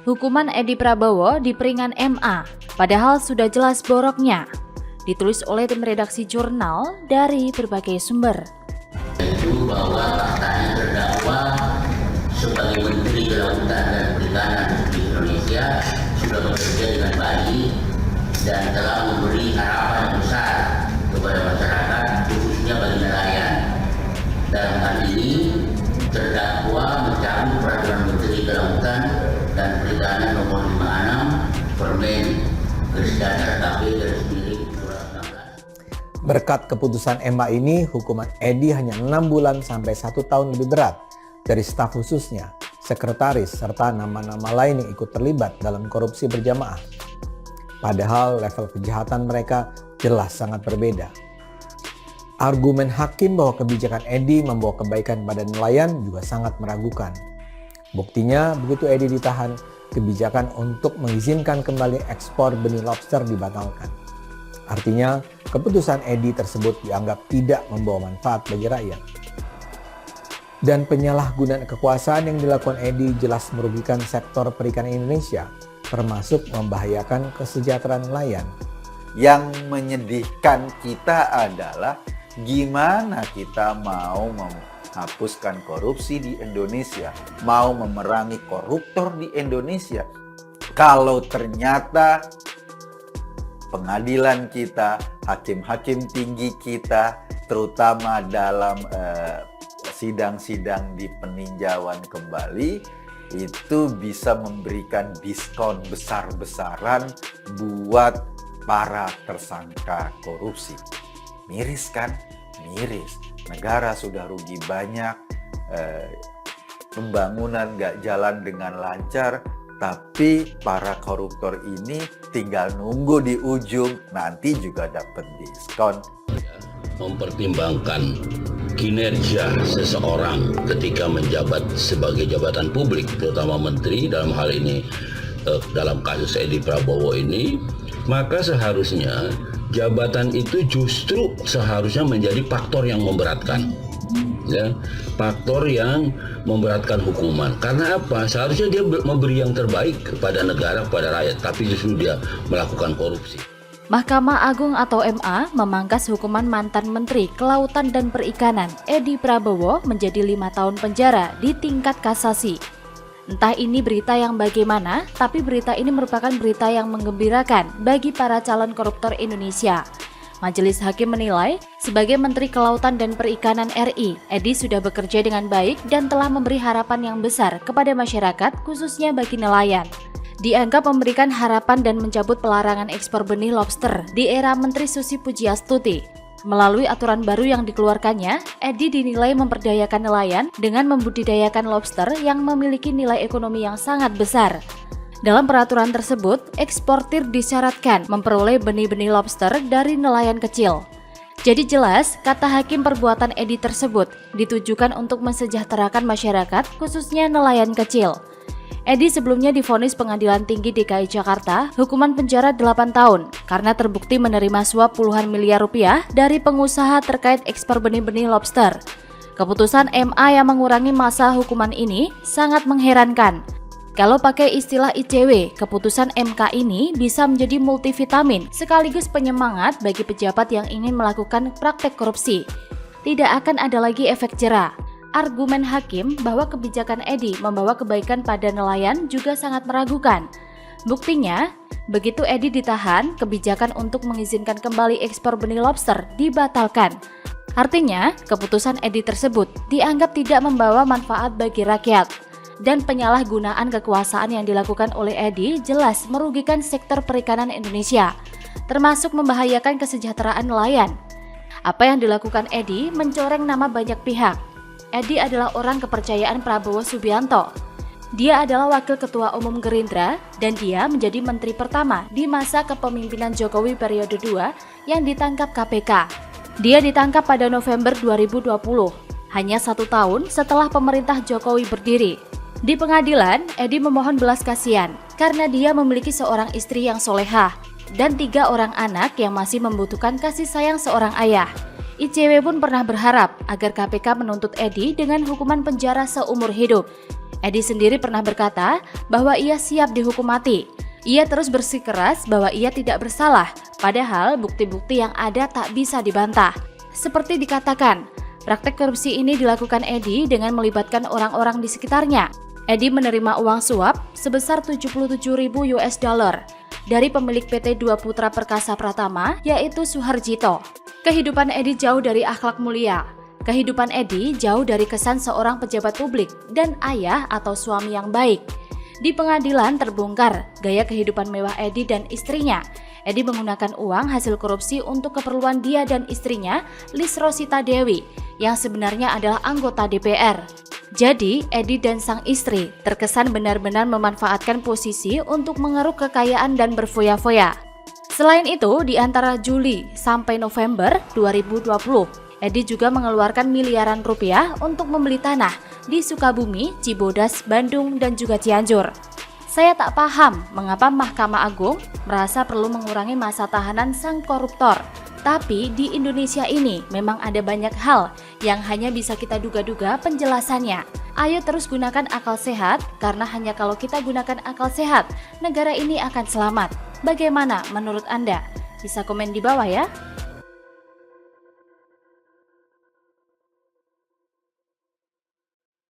Hukuman Edi Prabowo diperingan MA, padahal sudah jelas boroknya. Ditulis oleh tim redaksi jurnal dari berbagai sumber. Itu bahwa faktanya terdakwa sebagai Menteri Kelautan dan Perikanan Republik Indonesia sudah bekerja dengan baik dan telah memberi harapan besar kepada masyarakat, khususnya bagi nelayan. Dalam hal ini, terdakwa mencabut Peraturan Menteri Kelautan dan Perikanan Nomor 56 Permen Berkat keputusan MA ini, hukuman Edi hanya 6 bulan sampai 1 tahun lebih berat dari staf khususnya, sekretaris, serta nama-nama lain yang ikut terlibat dalam korupsi berjamaah. Padahal level kejahatan mereka jelas sangat berbeda. Argumen hakim bahwa kebijakan Edi membawa kebaikan pada nelayan juga sangat meragukan. Buktinya, begitu Edi ditahan, kebijakan untuk mengizinkan kembali ekspor benih lobster dibatalkan. Artinya, keputusan Edi tersebut dianggap tidak membawa manfaat bagi rakyat. Dan penyalahgunaan kekuasaan yang dilakukan Edi jelas merugikan sektor perikanan Indonesia, termasuk membahayakan kesejahteraan nelayan. Yang menyedihkan kita adalah gimana kita mau menghapuskan korupsi di Indonesia, mau memerangi koruptor di Indonesia, kalau ternyata pengadilan kita, hakim-hakim tinggi kita, terutama dalam sidang-sidang di peninjauan kembali, itu bisa memberikan diskon besar-besaran buat para tersangka korupsi. Miris kan? Miris. Negara sudah rugi banyak, pembangunan nggak jalan dengan lancar, tapi para koruptor ini tinggal nunggu di ujung, nanti juga dapat diskon. Mempertimbangkan kinerja seseorang ketika menjabat sebagai jabatan publik, terutama menteri dalam hal ini, dalam kasus Edi Prabowo ini, maka seharusnya jabatan itu justru seharusnya menjadi faktor yang memberatkan. Ya, faktor yang memberatkan hukuman. Karena apa? Seharusnya dia memberi yang terbaik kepada negara, kepada rakyat, tapi justru dia melakukan korupsi. Mahkamah Agung atau MA memangkas hukuman mantan Menteri Kelautan dan Perikanan Edi Prabowo menjadi 5 tahun penjara di tingkat kasasi. Entah ini berita yang bagaimana, tapi berita ini merupakan berita yang menggembirakan bagi para calon koruptor Indonesia. Majelis Hakim menilai, sebagai Menteri Kelautan dan Perikanan RI, Edi sudah bekerja dengan baik dan telah memberi harapan yang besar kepada masyarakat, khususnya bagi nelayan. Dianggap memberikan harapan dan mencabut pelarangan ekspor benih lobster di era Menteri Susi Pujiastuti. Melalui aturan baru yang dikeluarkannya, Edi dinilai memperdayakan nelayan dengan membudidayakan lobster yang memiliki nilai ekonomi yang sangat besar. Dalam peraturan tersebut, eksportir disyaratkan memperoleh benih-benih lobster dari nelayan kecil. Jadi jelas, kata hakim perbuatan Edi tersebut ditujukan untuk mensejahterakan masyarakat, khususnya nelayan kecil. Edi sebelumnya divonis Pengadilan Tinggi DKI Jakarta hukuman penjara 8 tahun karena terbukti menerima suap puluhan miliar rupiah dari pengusaha terkait ekspor benih-benih lobster. Keputusan MA yang mengurangi masa hukuman ini sangat mengherankan. Kalau pakai istilah ICW, keputusan MK ini bisa menjadi multivitamin sekaligus penyemangat bagi pejabat yang ingin melakukan praktek korupsi. Tidak akan ada lagi efek jera. Argumen hakim bahwa kebijakan Edi membawa kebaikan pada nelayan juga sangat meragukan. Buktinya, begitu Edi ditahan, kebijakan untuk mengizinkan kembali ekspor benih lobster dibatalkan. Artinya, keputusan Edi tersebut dianggap tidak membawa manfaat bagi rakyat. Dan penyalahgunaan kekuasaan yang dilakukan oleh Edi jelas merugikan sektor perikanan Indonesia, termasuk membahayakan kesejahteraan nelayan. Apa yang dilakukan Edi mencoreng nama banyak pihak. Edi adalah orang kepercayaan Prabowo Subianto. Dia adalah Wakil Ketua Umum Gerindra dan dia menjadi Menteri pertama di masa kepemimpinan Jokowi periode 2 yang ditangkap KPK. Dia ditangkap pada November 2020, hanya 1 tahun setelah pemerintah Jokowi berdiri. Di pengadilan, Edi memohon belas kasihan karena dia memiliki seorang istri yang solehah dan 3 orang anak yang masih membutuhkan kasih sayang seorang ayah. ICW pun pernah berharap agar KPK menuntut Edi dengan hukuman penjara seumur hidup. Edi sendiri pernah berkata bahwa ia siap dihukum mati. Ia terus bersikeras bahwa ia tidak bersalah, padahal bukti-bukti yang ada tak bisa dibantah. Seperti dikatakan, praktek korupsi ini dilakukan Edi dengan melibatkan orang-orang di sekitarnya. Edi menerima uang suap sebesar 77.000 US dollar dari pemilik PT Dua Putra Perkasa Pratama, yaitu Suharjito. Kehidupan Edi jauh dari akhlak mulia. Kehidupan Edi jauh dari kesan seorang pejabat publik dan ayah atau suami yang baik. Di pengadilan terbongkar gaya kehidupan mewah Edi dan istrinya. Edi menggunakan uang hasil korupsi untuk keperluan dia dan istrinya, Lis Rosita Dewi, yang sebenarnya adalah anggota DPR. Jadi, Edi dan sang istri terkesan benar-benar memanfaatkan posisi untuk mengeruk kekayaan dan berfoya-foya. Selain itu, di antara Juli sampai November 2020, Edi juga mengeluarkan miliaran rupiah untuk membeli tanah di Sukabumi, Cibodas, Bandung, dan juga Cianjur. Saya tak paham mengapa Mahkamah Agung merasa perlu mengurangi masa tahanan sang koruptor. Tapi di Indonesia ini memang ada banyak hal yang hanya bisa kita duga-duga penjelasannya. Ayo terus gunakan akal sehat, karena hanya kalau kita gunakan akal sehat, negara ini akan selamat. Bagaimana menurut Anda? Bisa komen di bawah ya.